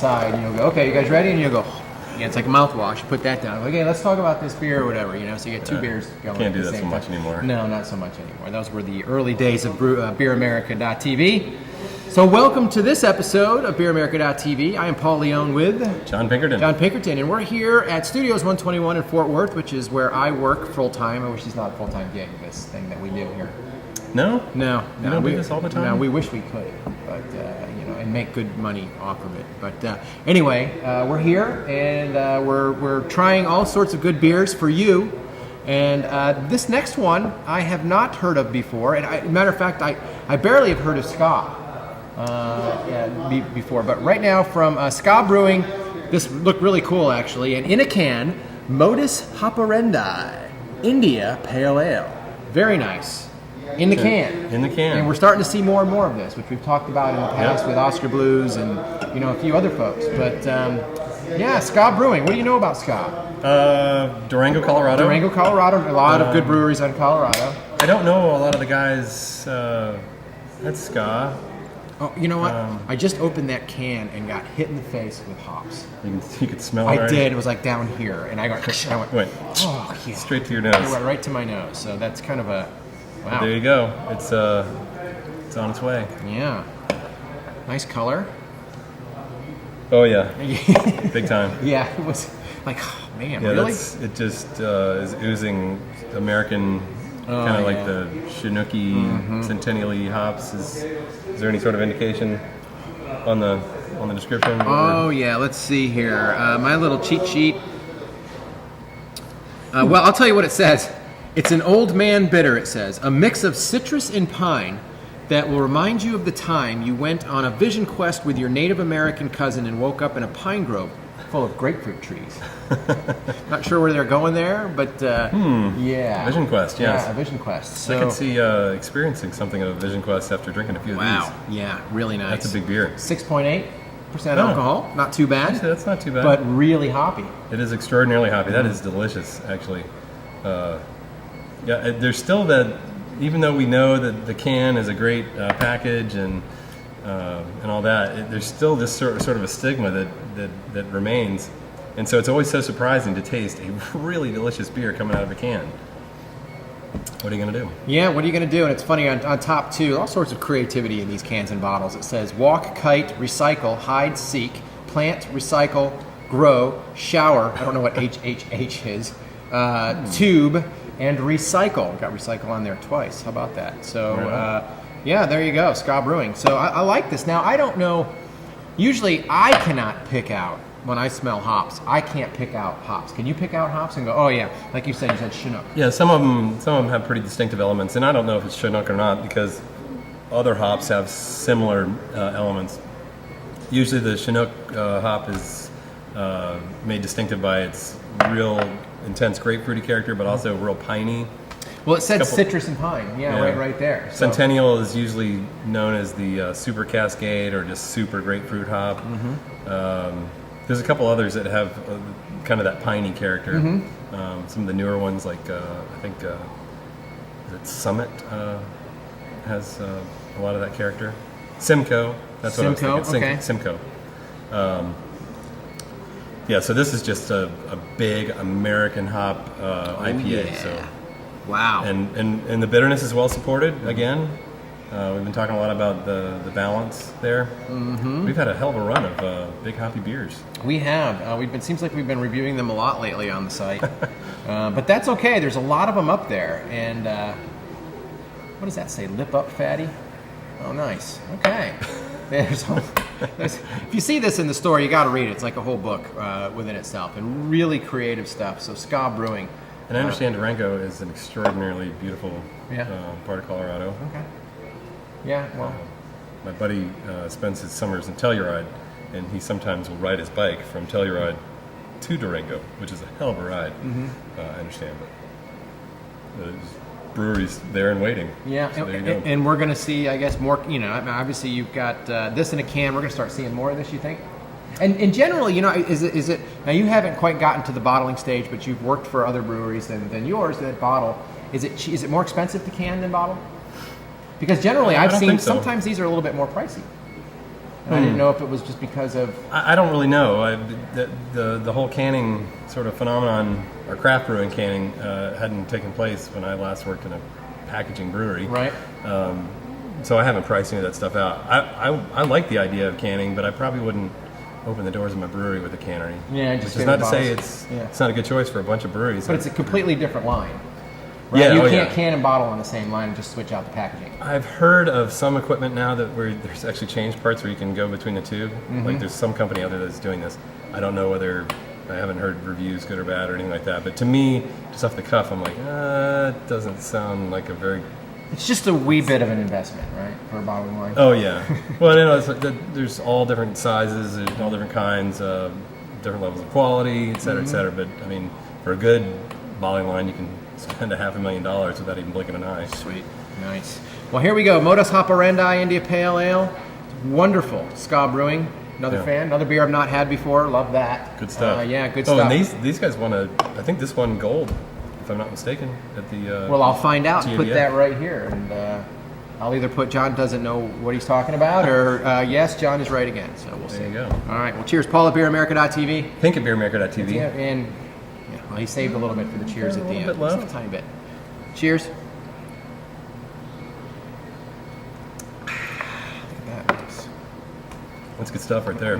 side, and you'll go, okay, you guys ready? And you'll go, yeah, it's like a mouthwash. You put that down. Okay, let's talk about this beer or whatever, So you get two beers going. Can't do that so much anymore. No, not so much anymore. Those were the early days of BeerAmerica.tv. So welcome to this episode of BeerAmerica.tv. I am Paul Leone with John Pinkerton. And we're here at Studios 121 in Fort Worth, which is where I work full-time. I wish it's not a full-time gig, this thing that we do here. No? No. You don't do this all the time? No, we wish we could, but, and make good money off of it. But anyway, we're here, and we're trying all sorts of good beers for you. And this next one I have not heard of before. And matter of fact, I barely have heard of Ska before. But right now from Ska Brewing, this looked really cool actually. And in a can, Modus Hoperandi India Pale Ale. Very nice. In the can. In the can. And we're starting to see more and more of this, which we've talked about in the past with Oscar Blues and a few other folks. But Ska Brewing. What do you know about Ska? Durango, Colorado. Durango, Colorado. A lot of good breweries in Colorado. I don't know a lot of the guys at Ska. Oh, you know what? I just opened that can and got hit in the face with hops. You could smell it. I right? did. It was like down here, and I went. Oh, yeah. Straight to your nose. It went right to my nose. So that's kind of a wow. There you go. It's on its way. Yeah. Nice color. Oh yeah. Big time. Yeah, it was like, oh man, yeah, really? It just is oozing American, kind of like the Chinook-y, Centennial-y hops. Is there any sort of indication on the description? Oh yeah, let's see here. My little cheat sheet. Well, I'll tell you what it says. It's an old man bitter, it says. A mix of citrus and pine that will remind you of the time you went on a vision quest with your Native American cousin and woke up in a pine grove full of grapefruit trees. Not sure where they're going there, but yeah. Vision quest, yes. Yeah, a vision quest. So, I could see experiencing something of a vision quest after drinking a few of these. Wow, yeah, really nice. That's a big beer. 6.8% alcohol, not too bad. Actually, that's not too bad. But really hoppy. It is extraordinarily hoppy. That is delicious, actually. Yeah, there's still that, even though we know that the can is a great package and all that, there's still this sort of a stigma that remains. And so it's always so surprising to taste a really delicious beer coming out of a can. What are you going to do? Yeah, what are you going to do? And it's funny, on top too, all sorts of creativity in these cans and bottles. It says walk, kite, recycle, hide, seek, plant, recycle, grow, shower. I don't know what HHH is. Tube, and recycle. Got recycle on there twice. How about that? So, yeah, there you go. Ska Brewing. So I like this. Now, I don't know. Usually, I cannot pick out, when I smell hops, I can't pick out hops. Can you pick out hops and go, oh, yeah, like you said Chinook? Yeah, some of them have pretty distinctive elements, and I don't know if it's Chinook or not because other hops have similar elements. Usually the Chinook hop is made distinctive by its real intense grapefruity character, but also real piney. Well, it said citrus and pine. Yeah. Right there. So. Centennial is usually known as the super cascade or just super grapefruit hop. There's a couple others that have kind of that piney character. Some of the newer ones, like I think is it Summit has a lot of that character. Simcoe. That's what I was thinking. Okay. Simcoe. Yeah, so this is just a big American hop IPA. Yeah. So, wow. And the bitterness is well supported. Again, we've been talking a lot about the balance there. We've had a hell of a run of big hoppy beers. We have. Seems like we've been reviewing them a lot lately on the site, but that's okay. There's a lot of them up there. And what does that say? Lip up, fatty. Oh, nice. Okay. If you see this in the store, you got to read it. It's like a whole book within itself, and really creative stuff. So Ska Brewing. And I understand Durango is an extraordinarily beautiful part of Colorado. Okay. Yeah. Well, my buddy spends his summers in Telluride, and he sometimes will ride his bike from Telluride to Durango, which is a hell of a ride. I understand, but there's breweries there and waiting. Yeah, so and we're going to see, I guess, more. Obviously you've got this in a can. We're going to start seeing more of this. You think? And in general, is it now? You haven't quite gotten to the bottling stage, but you've worked for other breweries than yours. That bottle is it more expensive to can than bottle? Because generally, I've seen sometimes these are a little bit more pricey. And I didn't know if it was just because of... I don't really know. The whole canning sort of phenomenon, or craft brewing canning, hadn't taken place when I last worked in a packaging brewery. Right. So I haven't priced any of that stuff out. I like the idea of canning, but I probably wouldn't open the doors of my brewery with a cannery. Yeah, just which is not to bottles. say it's not a good choice for a bunch of breweries. But it's a completely different line. Right? Yeah, You can't can and bottle on the same line and just switch out the packaging. I've heard of some equipment now where there's actually change parts where you can go between the two. Like there's some company out there that's doing this. I don't know whether, I haven't heard reviews, good or bad, or anything like that. But to me, just off the cuff, I'm like, it doesn't sound like a very... It's just a wee bit of an investment, right, for a bottling line. Oh yeah. Well, it's like there's all different sizes, and all different kinds, different levels of quality, et cetera, et cetera. But I mean, for a good bottling line, you can spend $500,000 without even blinking an eye. Sweet, nice. Well, here we go. Modus Hoperandi India Pale Ale, wonderful. Ska Brewing, another fan, another beer I've not had before. Love that. Good stuff. Yeah, good stuff. stuff. And these guys won I think this won gold, if I'm not mistaken, at the. Well, I'll find out and put TBA. that right here, and I'll either put John doesn't know what he's talking about, or yes, John is right again. So we'll see. There you go. All right. Well, cheers, Paul at BeerAmerica.tv. Think at BeerAmerica.tv. Yeah, and well, he saved a little bit for the cheers at the end. A little bit left. Just a tiny bit. Cheers. Look at that. That's good stuff right there.